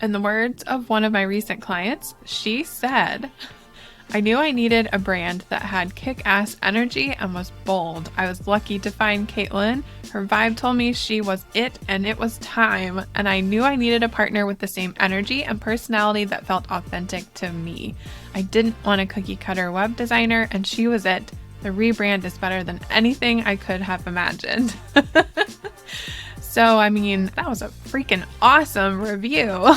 In the words of one of my recent clients, she said, I knew I needed a brand that had kick-ass energy and was bold. I was lucky to find Katelyn. Her vibe told me she was it and it was time. And I knew I needed a partner with the same energy and personality that felt authentic to me. I didn't want a cookie cutter web designer and she was it. The rebrand is better than anything I could have imagined. So, I mean, that was a freaking awesome review.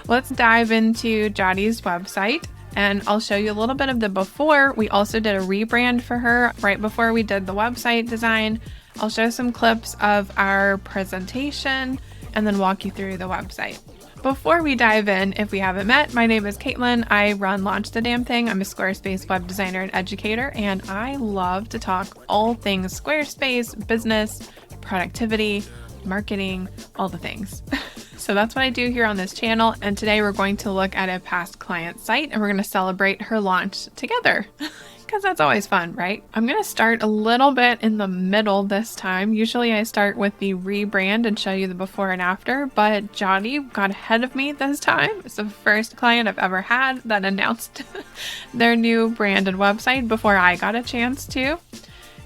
Let's dive into Jodi's website. And I'll show you a little bit of the before. We also did a rebrand for her right before we did the website design. I'll show some clips of our presentation and then walk you through the website. Before we dive in, if we haven't met, my name is Katelyn. I run Launch the Damn Thing. I'm a Squarespace web designer and educator, and I love to talk all things Squarespace, business, productivity, marketing, all the things. So that's what I do here on this channel. And today we're going to look at a past client site and we're going to celebrate her launch together because that's always fun, right? I'm going to start a little bit in the middle this time. Usually I start with the rebrand and show you the before and after, but Jodi got ahead of me this time. It's the first client I've ever had that announced their new brand and website before I got a chance to.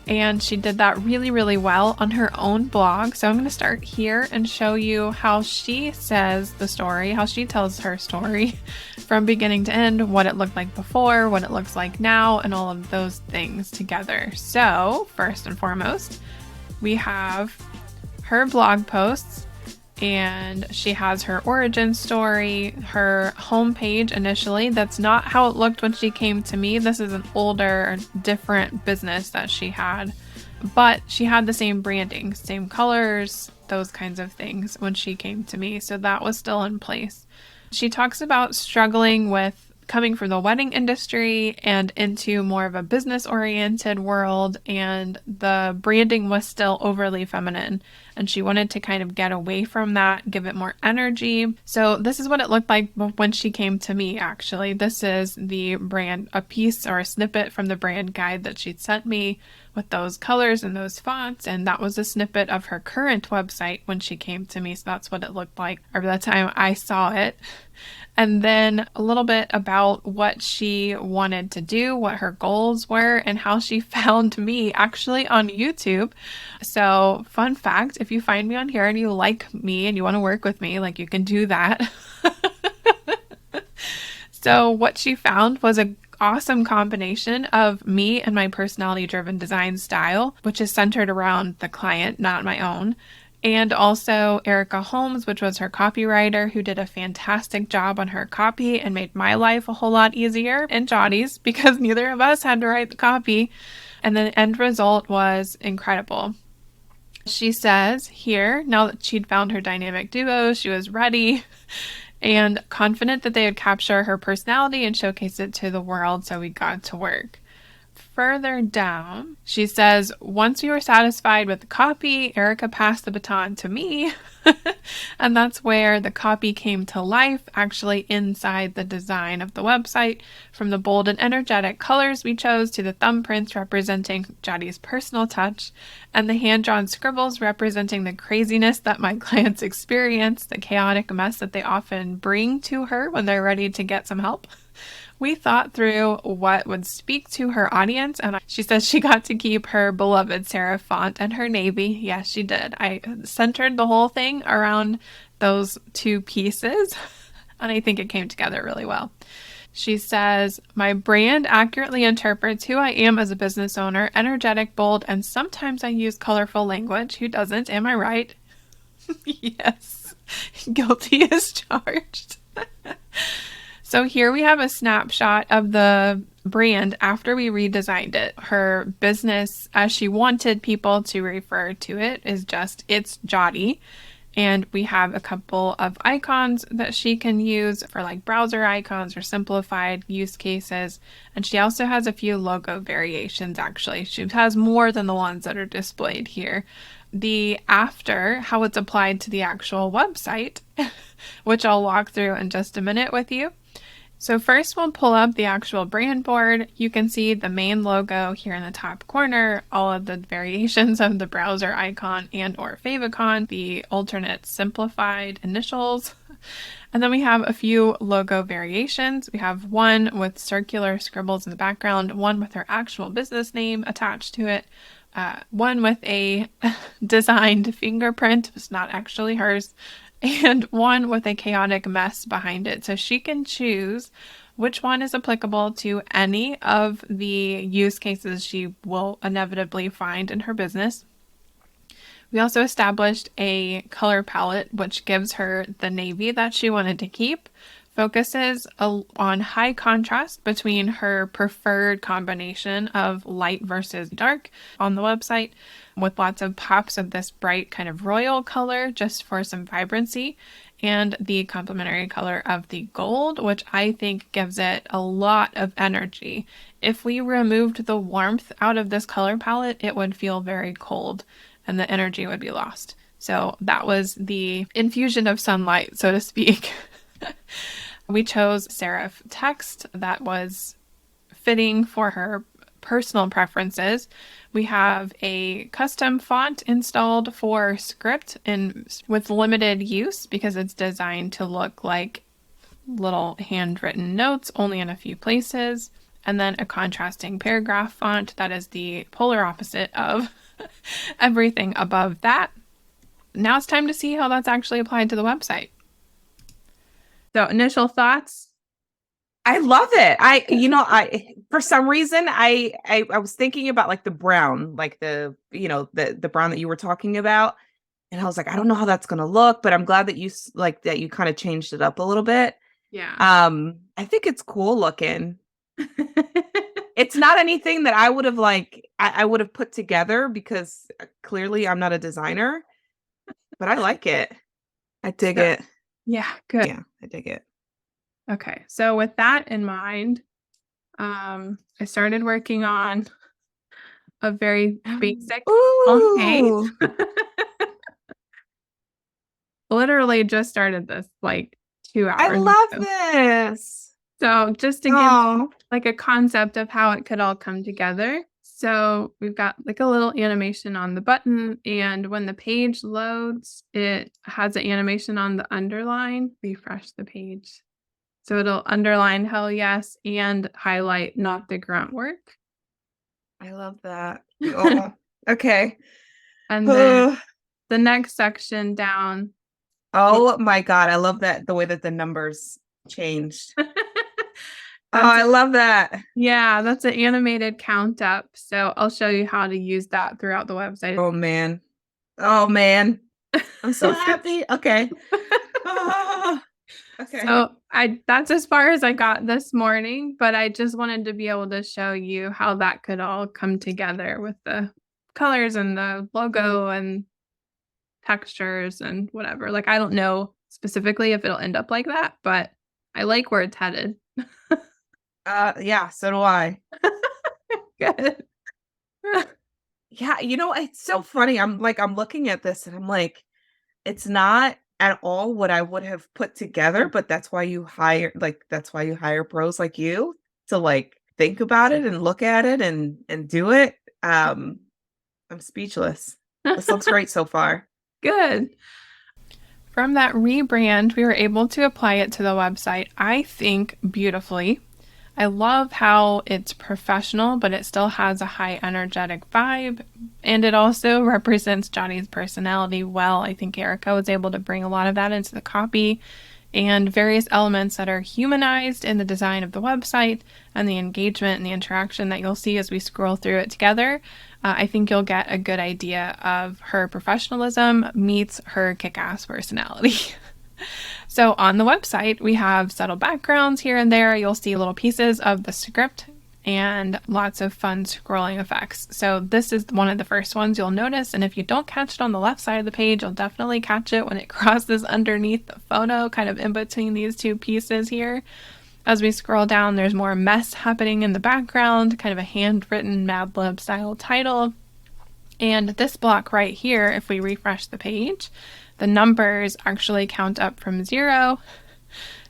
And she did that really, really well on her own blog. So I'm going to start here and show you how she says the story, how she tells her story from beginning to end, what it looked like before, what it looks like now, and all of those things together. So first and foremost, we have her blog posts. And she has her origin story, her homepage initially. That's not how it looked when she came to me. This is an older, different business that she had. But she had the same branding, same colors, those kinds of things when she came to me. So that was still in place. She talks about struggling with coming from the wedding industry and into more of a business-oriented world, and the branding was still overly feminine, and she wanted to kind of get away from that, give it more energy. So this is what it looked like when she came to me, actually. This is the brand, a piece or a snippet from the brand guide that she'd sent me with those colors and those fonts, and that was a snippet of her current website when she came to me. So that's what it looked like over the time I saw it. And then a little bit about what she wanted to do, what her goals were, and how she found me actually on YouTube. So fun fact, if you find me on here and you like me and you want to work with me, like, you can do that. So what she found was a awesome combination of me and my personality-driven design style, which is centered around the client, not my own. And also Erica Holmes, which was her copywriter, who did a fantastic job on her copy and made my life a whole lot easier, and Jodi's, because neither of us had to write the copy. And the end result was incredible. She says here, now that she'd found her dynamic duo, she was ready and confident that they would capture her personality and showcase it to the world, so we got to work. Further down, she says, once we were satisfied with the copy, Erica passed the baton to me. And that's where the copy came to life, actually inside the design of the website, from the bold and energetic colors we chose to the thumbprints representing Jodi's personal touch, and the hand-drawn scribbles representing the craziness that my clients experience, the chaotic mess that they often bring to her when they're ready to get some help. We thought through what would speak to her audience, and she says she got to keep her beloved serif font and her navy. Yes, she did. I centered the whole thing around those two pieces, and I think it came together really well. She says, my brand accurately interprets who I am as a business owner, energetic, bold, and sometimes I use colorful language. Who doesn't? Am I right? Yes. Guilty as charged. So here we have a snapshot of the brand after we redesigned it. Her business, as she wanted people to refer to it, is just It's Jodi. And we have a couple of icons that she can use for like browser icons or simplified use cases. And she also has a few logo variations, actually. She has more than the ones that are displayed here. The after, how it's applied to the actual website, which I'll walk through in just a minute with you. So first we'll pull up the actual brand board. You can see the main logo here in the top corner, all of the variations of the browser icon and or favicon, the alternate simplified initials, And then we have a few logo variations. We have one with circular scribbles in the background, one with her actual business name attached to it, one with a designed fingerprint, it's not actually hers, and one with a chaotic mess behind it. So she can choose which one is applicable to any of the use cases she will inevitably find in her business. We also established a color palette, which gives her the navy that she wanted to keep, focuses on high contrast between her preferred combination of light versus dark on the website, with lots of pops of this bright kind of royal color just for some vibrancy, and the complementary color of the gold, which I think gives it a lot of energy. If we removed the warmth out of this color palette, it would feel very cold and the energy would be lost. So that was the infusion of sunlight, so to speak. We chose serif text that was fitting for her personal preferences. We have a custom font installed for script and with limited use because it's designed to look like little handwritten notes only in a few places. And then a contrasting paragraph font that is the polar opposite of everything above that. Now it's time to see how that's actually applied to the website. So initial thoughts? I love it. I for some reason I was thinking about like the brown, like the brown that you were talking about, and I was like, I don't know how that's gonna look, but I'm glad that you kind of changed it up a little bit. Yeah. I think it's cool looking. It's not anything that I would have I would have put together because clearly I'm not a designer, but I like it. I dig it. Yeah, good. Yeah, I dig it. Okay, so with that in mind, I started working on a very basic homepage. Literally just started this like 2 hours I love ago. this. So just to give like a concept of how it could all come together. So we've got like a little animation on the button, and when the page loads, it has an animation on the underline. Refresh the page. So it'll underline hell yes and highlight not the grunt work. I love that. Oh, okay. And then the next section down. Oh my God. I love that. The way that the numbers changed. I love that. Yeah, that's an animated count up. So I'll show you how to use that throughout the website. Oh man. Oh man. I'm so happy. Okay. Okay. So that's as far as I got this morning, but I just wanted to be able to show you how that could all come together with the colors and the logo and textures and whatever. Like, I don't know specifically if it'll end up like that, but I like where it's headed. Yeah, so do I. Good. Yeah, it's so funny. I'm looking at this and I'm like, it's not at all what I would have put together, but that's why you hire pros like you to think about it and look at it and do it. I'm speechless. This looks great so far. Good. From that rebrand, we were able to apply it to the website, I think, beautifully. I love how it's professional, but it still has a high energetic vibe. And it also represents Johnny's personality well. I think Erica was able to bring a lot of that into the copy and various elements that are humanized in the design of the website and the engagement and the interaction that you'll see as we scroll through it together. I think you'll get a good idea of her professionalism meets her kick-ass personality. So on the website, we have subtle backgrounds here and there. You'll see little pieces of the script and lots of fun scrolling effects. So this is one of the first ones you'll notice. And if you don't catch it on the left side of the page, you'll definitely catch it when it crosses underneath the photo, kind of in between these two pieces here. As we scroll down, there's more mess happening in the background, kind of a handwritten Mad Lib style title. And this block right here, if we refresh the page, the numbers actually count up from 0.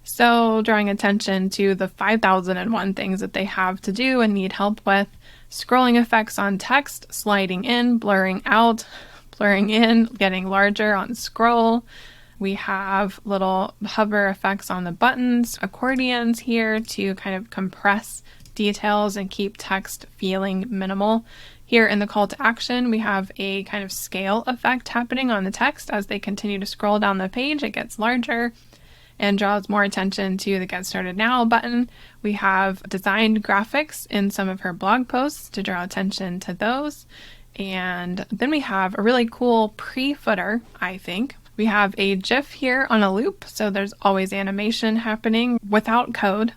So drawing attention to the 5,001 things that they have to do and need help with. Scrolling effects on text, sliding in, blurring out, blurring in, getting larger on scroll. We have little hover effects on the buttons, accordions here to kind of compress details and keep text feeling minimal. Here in the call to action, we have a kind of scale effect happening on the text. As they continue to scroll down the page, it gets larger and draws more attention to the Get Started Now button. We have designed graphics in some of her blog posts to draw attention to those. And then we have a really cool pre-footer, I think. We have a GIF here on a loop, so there's always animation happening without code.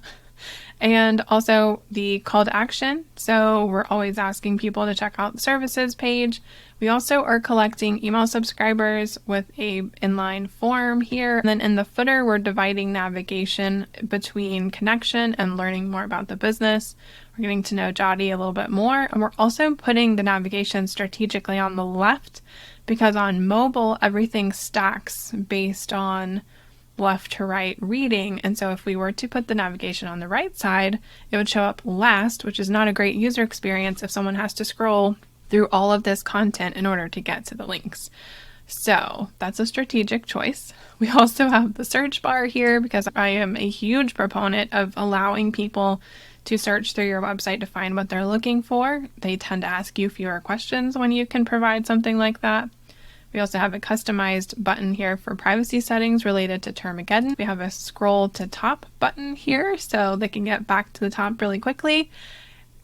And also the call to action. So we're always asking people to check out the services page. We also are collecting email subscribers with a inline form here. And then in the footer, we're dividing navigation between connection and learning more about the business. We're getting to know Jody a little bit more. And we're also putting the navigation strategically on the left because on mobile, everything stacks based on left to right reading. And so if we were to put the navigation on the right side, it would show up last, which is not a great user experience if someone has to scroll through all of this content in order to get to the links. So that's a strategic choice. We also have the search bar here because I am a huge proponent of allowing people to search through your website to find what they're looking for. They tend to ask you fewer questions when you can provide something like that. We also have a customized button here for privacy settings related to Termageddon. We have a scroll to top button here so they can get back to the top really quickly.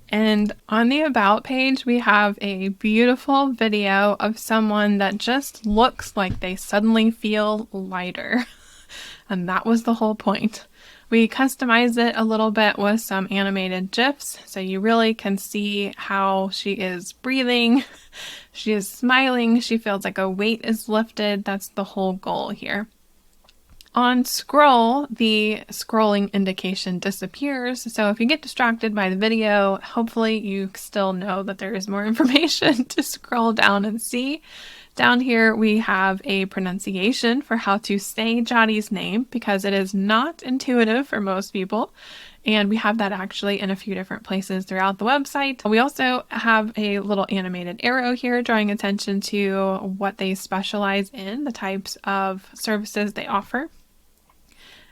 And on the About page, we have a beautiful video of someone that just looks like they suddenly feel lighter. And that was the whole point. We customized it a little bit with some animated GIFs, so you really can see how she is breathing. She is smiling. She feels like a weight is lifted. That's the whole goal here. On scroll, the scrolling indication disappears. So if you get distracted by the video, hopefully you still know that there is more information to scroll down and see. Down here, we have a pronunciation for how to say Jody's name because it is not intuitive for most people. And we have that actually in a few different places throughout the website. We also have a little animated arrow here drawing attention to what they specialize in, the types of services they offer.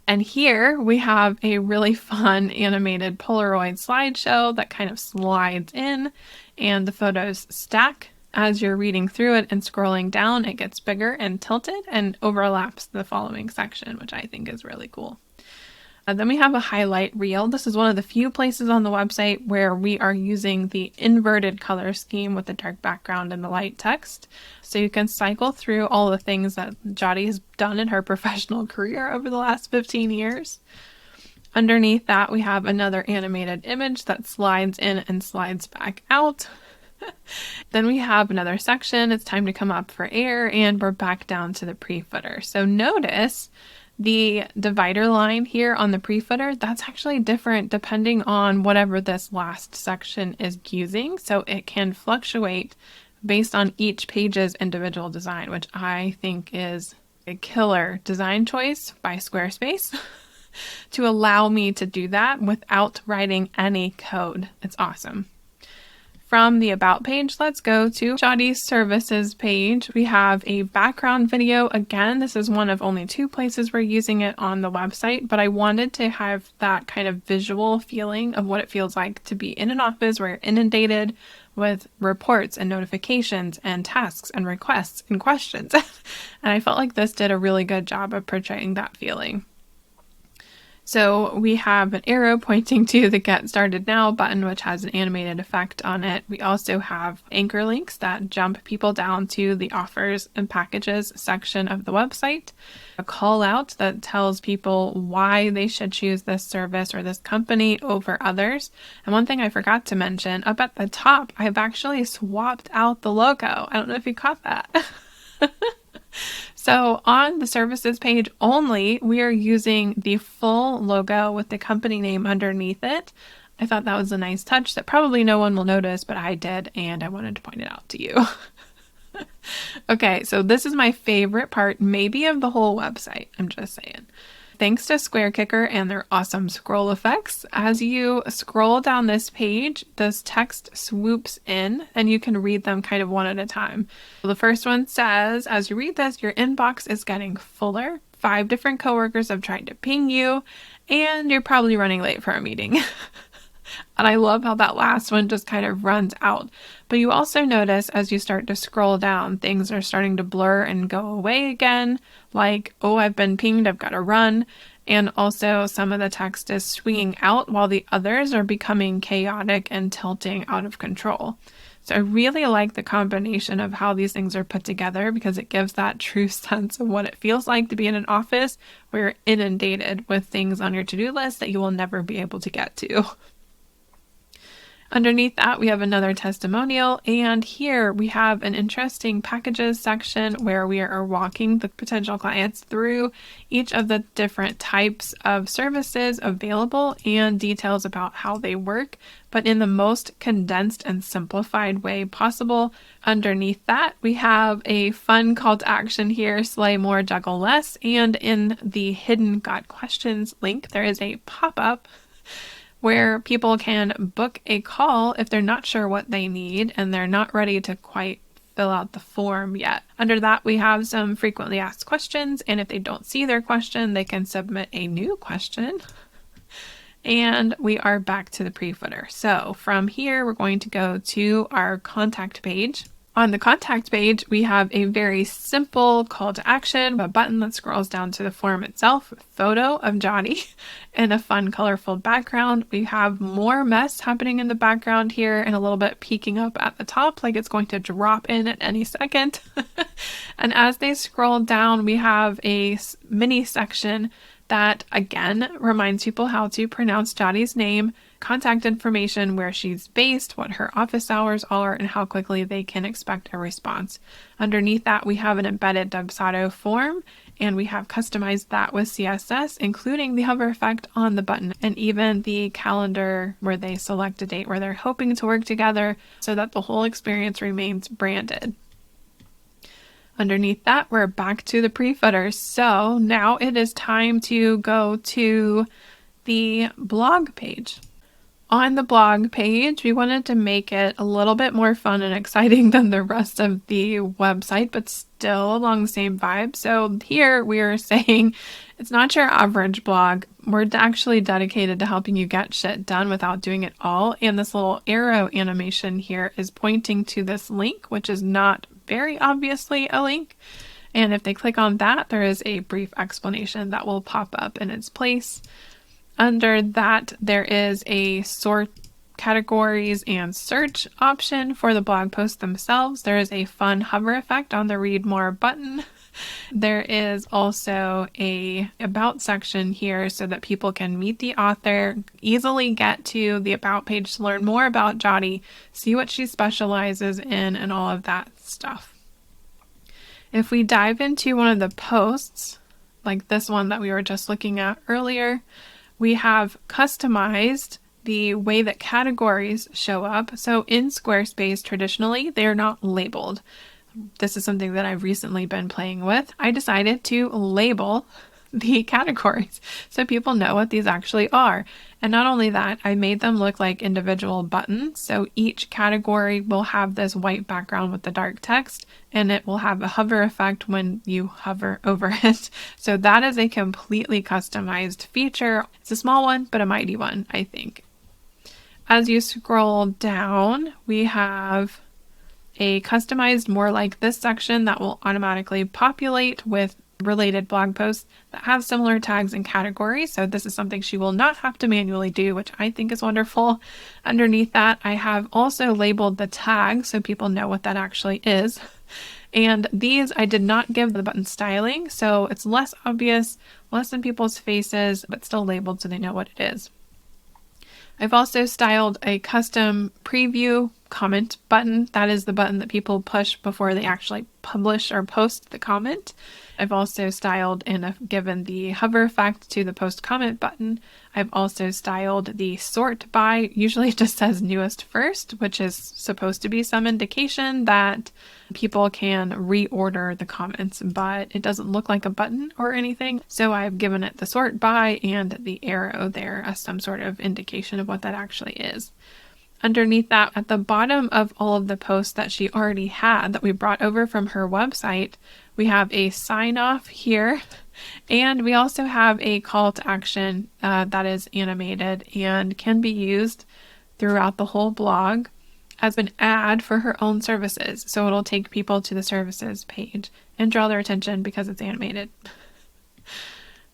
And here we have a really fun animated Polaroid slideshow that kind of slides in and the photos stack. As you're reading through it and scrolling down, it gets bigger and tilted and overlaps the following section, which I think is really cool. Then we have a highlight reel. This is one of the few places on the website where we are using the inverted color scheme with the dark background and the light text. So you can cycle through all the things that Jody has done in her professional career over the last 15 years. Underneath that, we have another animated image that slides in and slides back out. Then we have another section. It's time to come up for air, and we're back down to the pre-footer. So notice the divider line here on the pre-footer, that's actually different depending on whatever this last section is using. So it can fluctuate based on each page's individual design, which I think is a killer design choice by Squarespace to allow me to do that without writing any code. It's awesome. From the About page, let's go to Jody's Services page. We have a background video. Again, this is one of only 2 places we're using it on the website, but I wanted to have that kind of visual feeling of what it feels like to be in an office where you're inundated with reports and notifications and tasks and requests and questions. And I felt like this did a really good job of portraying that feeling. So we have an arrow pointing to the Get Started Now button, which has an animated effect on it. We also have anchor links that jump people down to the offers and packages section of the website. A call out that tells people why they should choose this service or this company over others. And one thing I forgot to mention, up at the top, I've actually swapped out the logo. I don't know if you caught that. So on the services page only, we are using the full logo with the company name underneath it. I thought that was a nice touch that probably no one will notice, but I did, and I wanted to point it out to you. Okay, so this is my favorite part, maybe of the whole website. I'm just saying. thanks to Square Kicker and their awesome scroll effects, as you scroll down this page, this text swoops in and you can read them kind of one at a time. The first one says, as you read this, your inbox is getting fuller. 5 different coworkers have tried to ping you, and you're probably running late for a meeting. And I love how that last one just kind of runs out. But you also notice as you start to scroll down, things are starting to blur and go away again. Like, oh, I've been pinged, I've got to run. And also some of the text is swinging out while the others are becoming chaotic and tilting out of control. So I really like the combination of how these things are put together because it gives that true sense of what it feels like to be in an office where you're inundated with things on your to-do list that you will never be able to get to. Underneath that, we have another testimonial, and here we have an interesting packages section where we are walking the potential clients through each of the different types of services available and details about how they work, but in the most condensed and simplified way possible. Underneath that, we have a fun call to action here, slay more, juggle less, and in the hidden got questions link, there is a pop-up where people can book a call if they're not sure what they need and they're not ready to quite fill out the form yet. Under that, we have some frequently asked questions, and if they don't see their question, they can submit a new question. And we are back to the pre-footer. So from here, we're going to go to our contact page. On the contact page, we have a very simple call to action, a button that scrolls down to the form itself, a photo of Johnny, and a fun, colorful background. We have more mess happening in the background here and a little bit peeking up at the top, like it's going to drop in at any second. And as they scroll down, we have a mini section that, again, reminds people how to pronounce Johnny's name, contact information, where she's based, what her office hours are, and how quickly they can expect a response. Underneath that, we have an embedded Dubsado form, and we have customized that with CSS, including the hover effect on the button, and even the calendar where they select a date where they're hoping to work together so that the whole experience remains branded. Underneath that, we're back to the pre-footer. So now it is time to go to the blog page. On the blog page, we wanted to make it a little bit more fun and exciting than the rest of the website, but still along the same vibe. So here we are saying it's not your average blog. We're actually dedicated to helping you get shit done without doing it all. And this little arrow animation here is pointing to this link, which is not very obviously a link. And if they click on that, there is a brief explanation that will pop up in its place. Under that, there is a sort categories and search option for the blog posts themselves. There is a fun hover effect on the read more button. There is also a about section here so that people can meet the author, easily get to the about page to learn more about Jotty, see what she specializes in, and all of that stuff. If we dive into one of the posts, like this one that we were just looking at earlier, we have customized the way that categories show up. So in Squarespace, traditionally, they're not labeled. This is something that I've recently been playing with. I decided to label the categories so people know what these actually are. And not only that, I made them look like individual buttons. So each category will have this white background with the dark text, and it will have a hover effect when you hover over it. So that is a completely customized feature. It's a small one, but a mighty one, I think. As you scroll down, we have a customized more like this section that will automatically populate with related blog posts that have similar tags and categories. So this is something she will not have to manually do, which I think is wonderful. Underneath that, I have also labeled the tag so people know what that actually is. And these I did not give the button styling, so it's less obvious, less in people's faces, but still labeled so they know what it is. I've also styled a custom preview comment button. That is the button that people push before they actually publish or post the comment. I've also styled and given the hover effect to the post comment button. I've also styled the sort by, usually it just says newest first, which is supposed to be some indication that people can reorder the comments, but it doesn't look like a button or anything. So I've given it the sort by and the arrow there as some sort of indication of what that actually is. Underneath that, at the bottom of all of the posts that she already had that we brought over from her website, we have a sign off here, and we also have a call to action that is animated and can be used throughout the whole blog as an ad for her own services. So it'll take people to the services page and draw their attention because it's animated.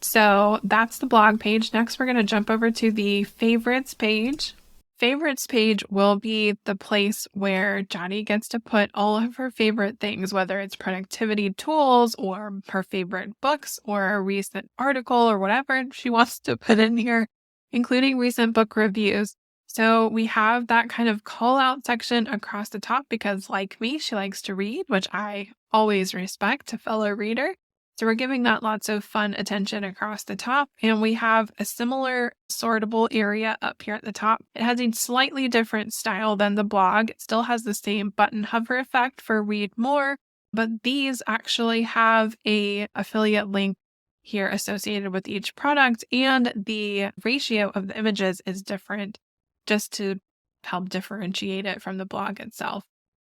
So that's the blog page. Next, we're going to jump over to the favorites page. Favorites page will be the place where Yari gets to put all of her favorite things, whether it's productivity tools or her favorite books or a recent article or whatever she wants to put in here, including recent book reviews. So we have that kind of call out section across the top because, like me, she likes to read, which I always respect, a fellow reader. So we're giving that lots of fun attention across the top, and we have a similar sortable area up here at the top. It has a slightly different style than the blog. It still has the same button hover effect for read more, but these actually have a affiliate link here associated with each product, and the ratio of the images is different just to help differentiate it from the blog itself.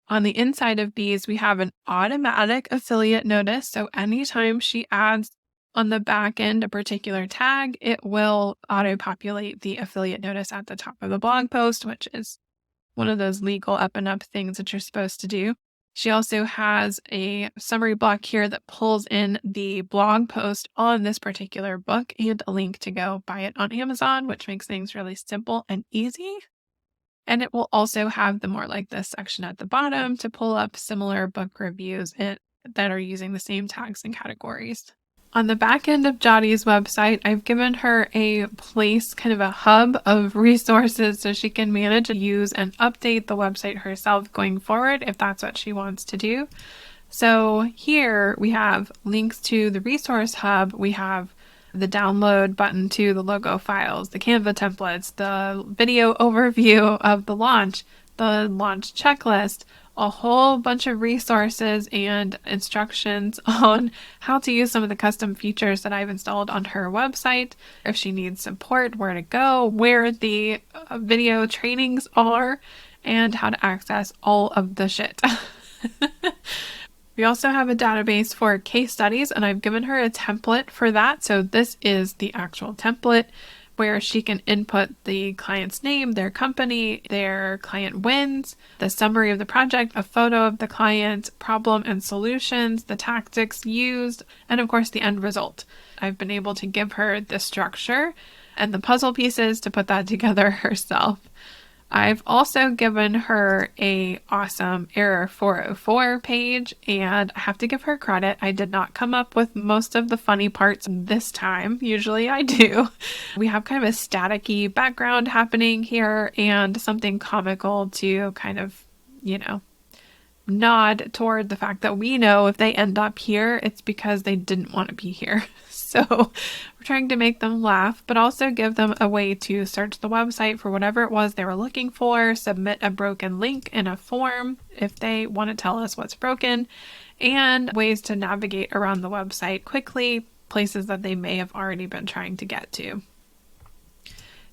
On the inside of these, we have an automatic affiliate notice. So anytime she adds on the back end a particular tag, it will auto-populate the affiliate notice at the top of the blog post, which is one of those legal up and up things that you're supposed to do. She also has a summary block here that pulls in the blog post on this particular book and a link to go buy it on Amazon, which makes things really simple and easy. And it will also have the more like this section at the bottom to pull up similar book reviews that are using the same tags and categories. On the back end of Yari's website, I've given her a place, kind of a hub of resources so she can manage and use and update the website herself going forward if that's what she wants to do. So here we have links to the resource hub. We have the download button to the logo files, the Canva templates, the video overview of the launch checklist, a whole bunch of resources and instructions on how to use some of the custom features that I've installed on her website. If she needs support, where to go, where the video trainings are, and how to access all of the shit. We also have a database for case studies, and I've given her a template for that. So this is the actual template where she can input the client's name, their company, their client wins, the summary of the project, a photo of the client, problem and solutions, the tactics used, and of course the end result. I've been able to give her the structure and the puzzle pieces to put that together herself. I've also given her a awesome Error 404 page, and I have to give her credit. I did not come up with most of the funny parts this time. Usually I do. We have kind of a staticky background happening here and something comical to kind of, nod toward the fact that we know if they end up here, it's because they didn't want to be here. So we're trying to make them laugh, but also give them a way to search the website for whatever it was they were looking for, submit a broken link in a form if they want to tell us what's broken, and ways to navigate around the website quickly, places that they may have already been trying to get to.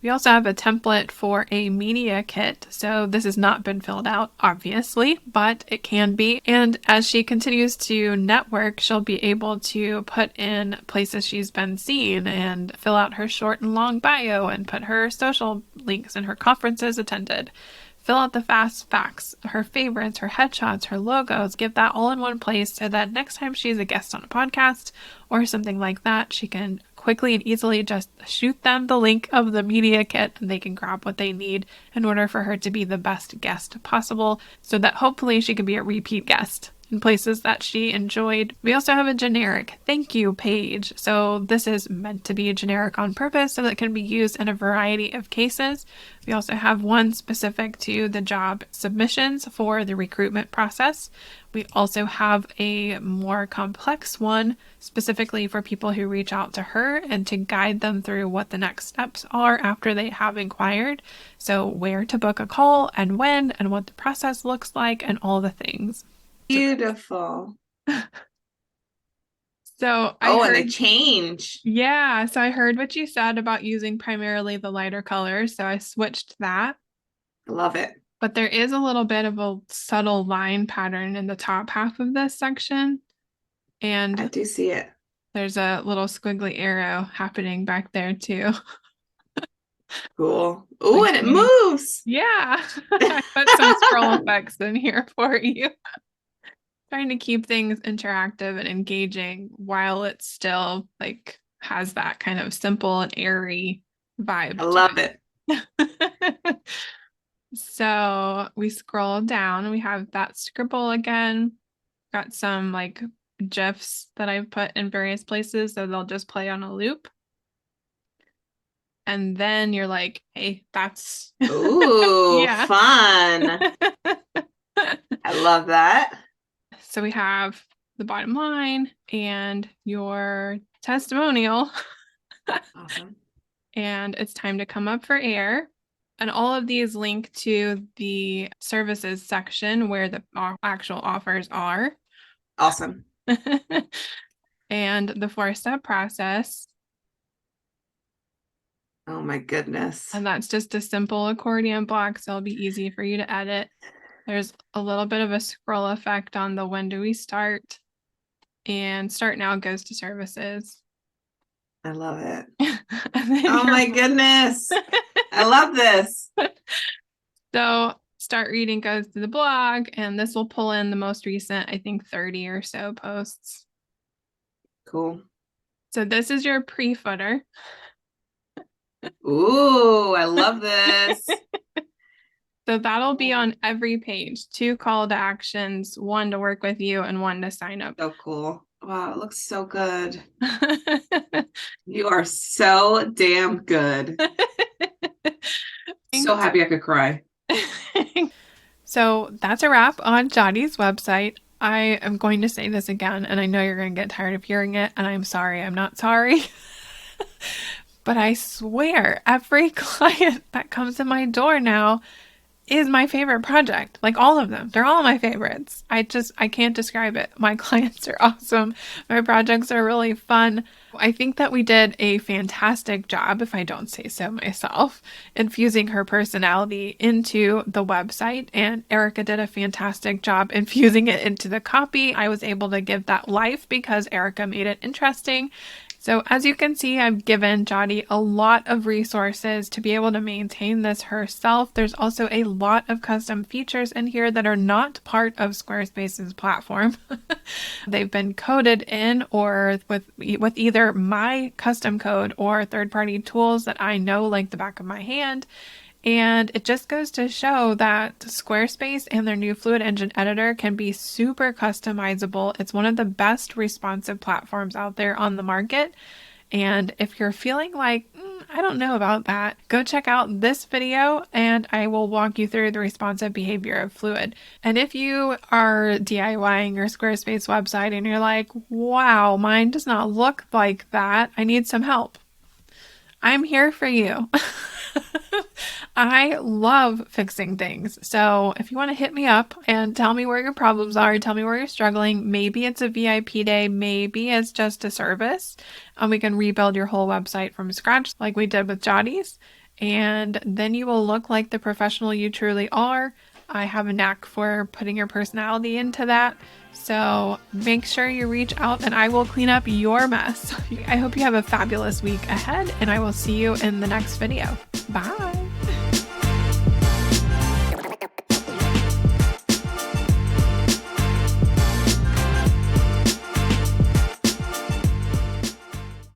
We also have a template for a media kit. So this has not been filled out, obviously, but it can be. And as she continues to network, she'll be able to put in places she's been seen and fill out her short and long bio and put her social links and her conferences attended. Fill out the fast facts, her favorites, her headshots, her logos, give that all in one place so that next time she's a guest on a podcast or something like that, she can quickly and easily just shoot them the link of the media kit and they can grab what they need in order for her to be the best guest possible so that hopefully she can be a repeat guest in places that she enjoyed. We also have a generic thank you page. So this is meant to be generic on purpose so that it can be used in a variety of cases. We also have one specific to the job submissions for the recruitment process. We also have a more complex one specifically for people who reach out to her and to guide them through what the next steps are after they have inquired. So where to book a call and when and what the process looks like and all the things. Beautiful. So and the change. Yeah, so I heard what you said about using primarily the lighter colors, so I switched that. Love it. But there is a little bit of a subtle line pattern in the top half of this section. And I do see it. There's a little squiggly arrow happening back there too. Cool. Oh, and it moves. Yeah. I put some scroll effects in here for you. Trying to keep things interactive and engaging while it still like has that kind of simple and airy vibe. I love it. So we scroll down and we have that scribble again. Got some like GIFs that I've put in various places so they'll just play on a loop. And then you're like, hey, that's ooh, fun. I love that. So we have the bottom line and your testimonial. Awesome. And it's time to come up for air. And all of these link to the services section where the actual offers are. Awesome. And the 4-step process. Oh my goodness. And that's just a simple accordion block, so it'll be easy for you to edit. There's a little bit of a scroll effect on the when do we start. And start now goes to services. I love it. Oh my goodness. I love this. So start reading goes to the blog, and this will pull in the most recent, I think 30 or so posts. Cool. So this is your pre-footer. Ooh, I love this. So that'll be on every page. 2 call to actions, 1 to work with you and 1 to sign up. So cool. Wow, it looks so good. You are so damn good. So happy I could cry. So that's a wrap on Jadi's website. I am going to say this again, and I know you're going to get tired of hearing it, and I'm sorry. I'm not sorry. But I swear every client that comes in my door now is my favorite project. Like all of them. They're all my favorites. I can't describe it. My clients are awesome. My projects are really fun. I think that we did a fantastic job, if I don't say so myself, infusing her personality into the website. And Erica did a fantastic job infusing it into the copy. I was able to give that life because Erica made it interesting. So as you can see, I've given Jadi a lot of resources to be able to maintain this herself. There's also a lot of custom features in here that are not part of Squarespace's platform. They've been coded in or with either my custom code or third-party tools that I know like the back of my hand. And it just goes to show that Squarespace and their new Fluid Engine editor can be super customizable. It's one of the best responsive platforms out there on the market. And if you're feeling like, I don't know about that, go check out this video and I will walk you through the responsive behavior of Fluid. And if you are DIYing your Squarespace website and you're like, wow, mine does not look like that, I need some help, I'm here for you. I love fixing things. So if you want to hit me up and tell me where your problems are, tell me where you're struggling, maybe it's a VIP day, maybe it's just a service, and we can rebuild your whole website from scratch like we did with Jadi's. And then you will look like the professional you truly are. I have a knack for putting your personality into that. So make sure you reach out and I will clean up your mess. I hope you have a fabulous week ahead and I will see you in the next video. Bye.